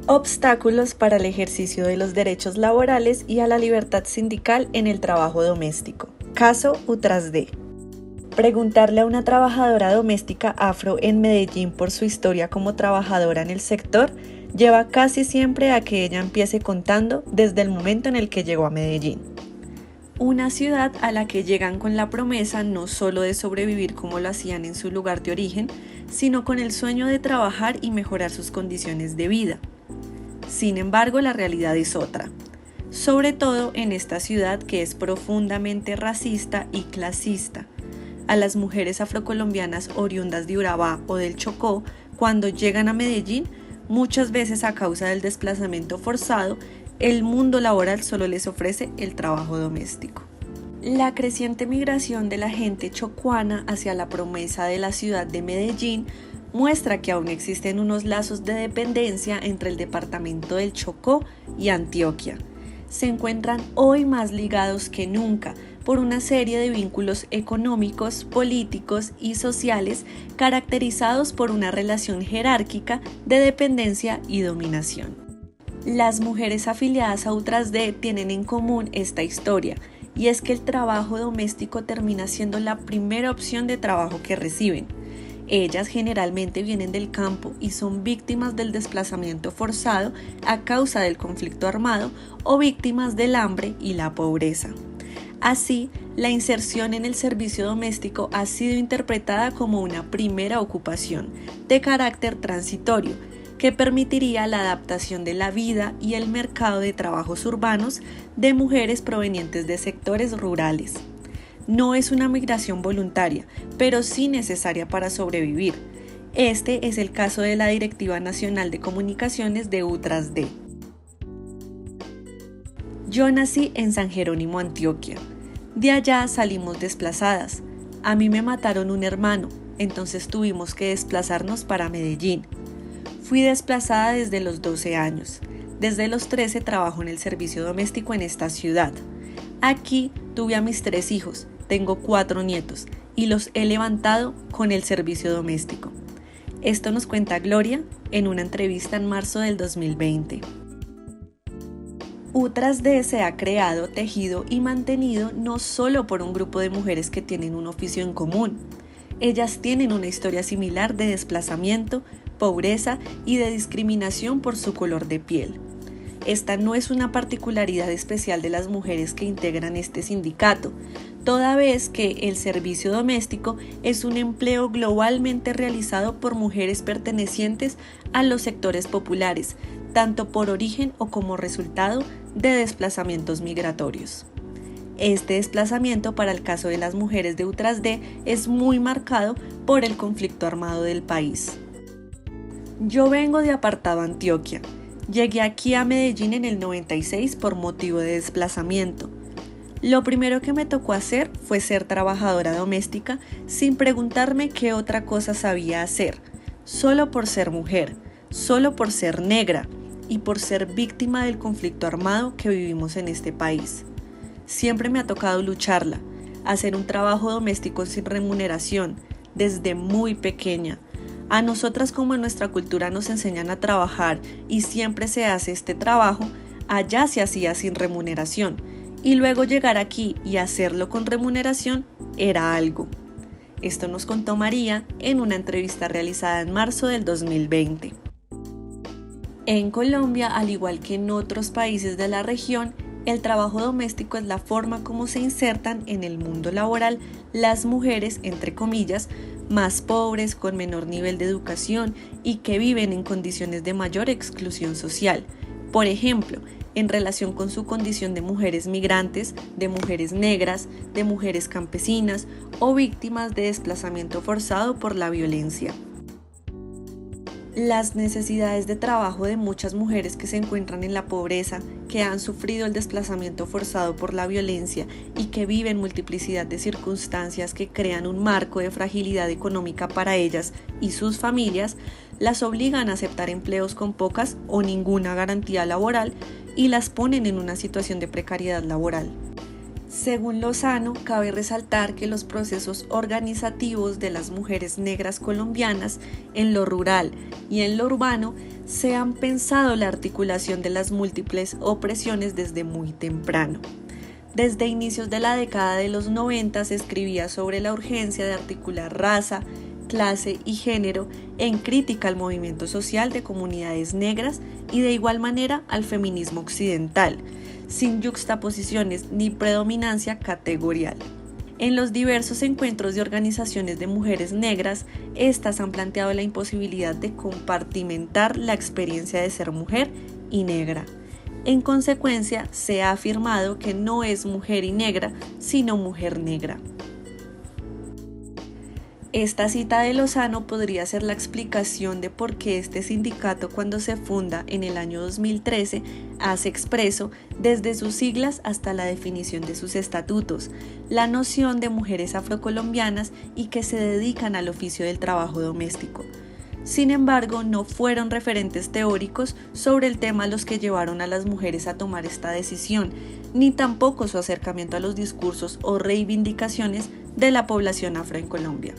Obstáculos para el ejercicio de los derechos laborales y a la libertad sindical en el trabajo doméstico. Caso U+D. Preguntarle a una trabajadora doméstica afro en Medellín por su historia como trabajadora en el sector lleva casi siempre a que ella empiece contando desde el momento en el que llegó a Medellín. Una ciudad a la que llegan con la promesa no solo de sobrevivir como lo hacían en su lugar de origen, sino con el sueño de trabajar y mejorar sus condiciones de vida. Sin embargo, la realidad es otra, sobre todo en esta ciudad que es profundamente racista y clasista. A las mujeres afrocolombianas oriundas de Urabá o del Chocó, cuando llegan a Medellín, muchas veces a causa del desplazamiento forzado, el mundo laboral solo les ofrece el trabajo doméstico. La creciente migración de la gente chocuana hacia la promesa de la ciudad de Medellín muestra que aún existen unos lazos de dependencia entre el departamento del Chocó y Antioquia. Se encuentran hoy más ligados que nunca por una serie de vínculos económicos, políticos y sociales caracterizados por una relación jerárquica de dependencia y dominación. Las mujeres afiliadas a U+D tienen en común esta historia, y es que el trabajo doméstico termina siendo la primera opción de trabajo que reciben. Ellas generalmente vienen del campo y son víctimas del desplazamiento forzado a causa del conflicto armado o víctimas del hambre y la pobreza. Así, la inserción en el servicio doméstico ha sido interpretada como una primera ocupación de carácter transitorio que permitiría la adaptación de la vida y el mercado de trabajos urbanos de mujeres provenientes de sectores rurales. No es una migración voluntaria, pero sí necesaria para sobrevivir. Este es el caso de la Directiva Nacional de Comunicaciones de U+D. Yo nací en San Jerónimo, Antioquia. De allá salimos desplazadas. A mí me mataron un hermano, entonces tuvimos que desplazarnos para Medellín. Fui desplazada desde los 12 años. Desde los 13 trabajo en el servicio doméstico en esta ciudad. Aquí tuve a mis 3 hijos. Tengo 4 nietos y los he levantado con el servicio doméstico. Esto nos cuenta Gloria en una entrevista en marzo del 2020. U+D se ha creado, tejido y mantenido no solo por un grupo de mujeres que tienen un oficio en común. Ellas tienen una historia similar de desplazamiento, pobreza y de discriminación por su color de piel. Esta no es una particularidad especial de las mujeres que integran este sindicato, toda vez que el servicio doméstico es un empleo globalmente realizado por mujeres pertenecientes a los sectores populares, tanto por origen o como resultado de desplazamientos migratorios. Este desplazamiento para el caso de las mujeres de U+D es muy marcado por el conflicto armado del país. Yo vengo de Apartado, Antioquia. Llegué aquí a Medellín en el 96 por motivo de desplazamiento. Lo primero que me tocó hacer fue ser trabajadora doméstica sin preguntarme qué otra cosa sabía hacer, solo por ser mujer, solo por ser negra y por ser víctima del conflicto armado que vivimos en este país. Siempre me ha tocado lucharla, hacer un trabajo doméstico sin remuneración, desde muy pequeña. A nosotras, como en nuestra cultura nos enseñan a trabajar y siempre se hace este trabajo, allá se hacía sin remuneración y luego llegar aquí y hacerlo con remuneración era algo. Esto nos contó María en una entrevista realizada en marzo del 2020. En Colombia, al igual que en otros países de la región, el trabajo doméstico es la forma como se insertan en el mundo laboral las mujeres, entre comillas, más pobres, con menor nivel de educación y que viven en condiciones de mayor exclusión social. Por ejemplo, en relación con su condición de mujeres migrantes, de mujeres negras, de mujeres campesinas o víctimas de desplazamiento forzado por la violencia. Las necesidades de trabajo de muchas mujeres que se encuentran en la pobreza, que han sufrido el desplazamiento forzado por la violencia y que viven multiplicidad de circunstancias que crean un marco de fragilidad económica para ellas y sus familias, las obligan a aceptar empleos con pocas o ninguna garantía laboral y las ponen en una situación de precariedad laboral. Según Lozano, cabe resaltar que los procesos organizativos de las mujeres negras colombianas en lo rural y en lo urbano se han pensado la articulación de las múltiples opresiones desde muy temprano. Desde inicios de la década de los 90 se escribía sobre la urgencia de articular raza, clase y género en crítica al movimiento social de comunidades negras y de igual manera al feminismo occidental, sin yuxtaposiciones ni predominancia categorial. En los diversos encuentros de organizaciones de mujeres negras, estas han planteado la imposibilidad de compartimentar la experiencia de ser mujer y negra. En consecuencia, se ha afirmado que no es mujer y negra, sino mujer negra. Esta cita de Lozano podría ser la explicación de por qué este sindicato, cuando se funda en el año 2013, hace expreso, desde sus siglas hasta la definición de sus estatutos, la noción de mujeres afrocolombianas y que se dedican al oficio del trabajo doméstico. Sin embargo, no fueron referentes teóricos sobre el tema los que llevaron a las mujeres a tomar esta decisión, ni tampoco su acercamiento a los discursos o reivindicaciones de la población afro en Colombia.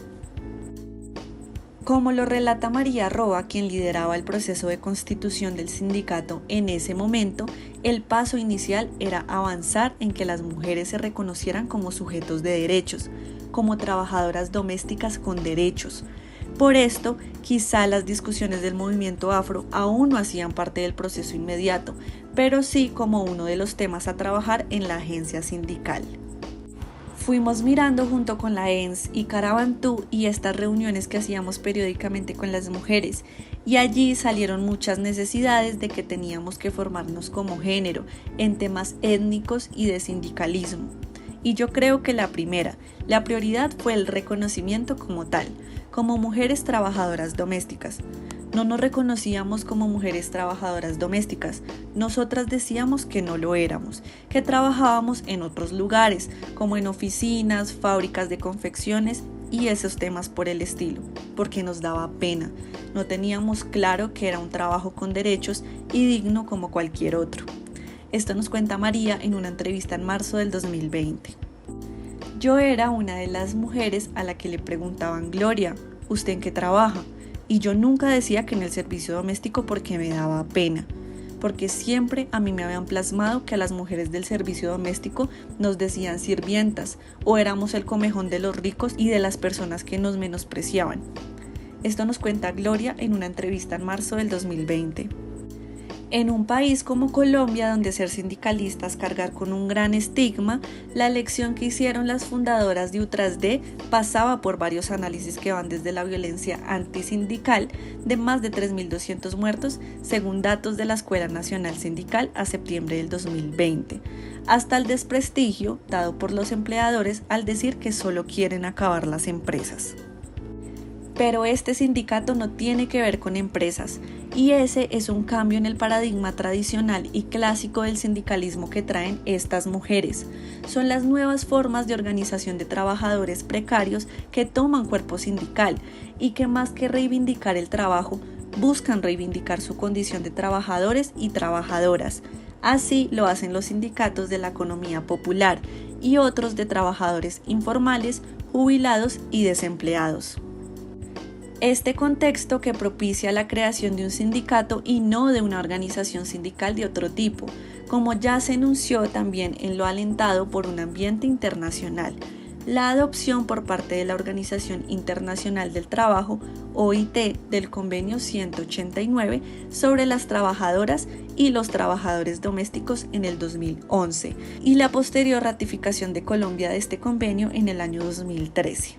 Como lo relata María Roa, quien lideraba el proceso de constitución del sindicato en ese momento, el paso inicial era avanzar en que las mujeres se reconocieran como sujetos de derechos, como trabajadoras domésticas con derechos. Por esto, quizá las discusiones del movimiento afro aún no hacían parte del proceso inmediato, pero sí como uno de los temas a trabajar en la agencia sindical. Fuimos mirando junto con la ENS y Carabantú y estas reuniones que hacíamos periódicamente con las mujeres, y allí salieron muchas necesidades de que teníamos que formarnos como género en temas étnicos y de sindicalismo. Y yo creo que la prioridad fue el reconocimiento como tal, como mujeres trabajadoras domésticas. No nos reconocíamos como mujeres trabajadoras domésticas, nosotras decíamos que no lo éramos, que trabajábamos en otros lugares, como en oficinas, fábricas de confecciones y esos temas por el estilo, porque nos daba pena, no teníamos claro que era un trabajo con derechos y digno como cualquier otro. Esto nos cuenta María en una entrevista en marzo del 2020. Yo era una de las mujeres a la que le preguntaban: Gloria, ¿usted en qué trabaja? Y yo nunca decía que en el servicio doméstico porque me daba pena, porque siempre a mí me habían plasmado que a las mujeres del servicio doméstico nos decían sirvientas o éramos el comejón de los ricos y de las personas que nos menospreciaban. Esto nos cuenta Gloria en una entrevista en marzo del 2020. En un país como Colombia, donde ser sindicalista es cargar con un gran estigma, la elección que hicieron las fundadoras de UTRASD pasaba por varios análisis que van desde la violencia antisindical de más de 3.200 muertos, según datos de la Escuela Nacional Sindical a septiembre del 2020, hasta el desprestigio dado por los empleadores al decir que solo quieren acabar las empresas. Pero este sindicato no tiene que ver con empresas, y ese es un cambio en el paradigma tradicional y clásico del sindicalismo que traen estas mujeres. Son las nuevas formas de organización de trabajadores precarios que toman cuerpo sindical y que más que reivindicar el trabajo, buscan reivindicar su condición de trabajadores y trabajadoras. Así lo hacen los sindicatos de la economía popular y otros de trabajadores informales, jubilados y desempleados. Este contexto que propicia la creación de un sindicato y no de una organización sindical de otro tipo, como ya se enunció también en lo alentado por un ambiente internacional, la adopción por parte de la Organización Internacional del Trabajo, OIT, del Convenio 189 sobre las trabajadoras y los trabajadores domésticos en el 2011 y la posterior ratificación de Colombia de este convenio en el año 2013.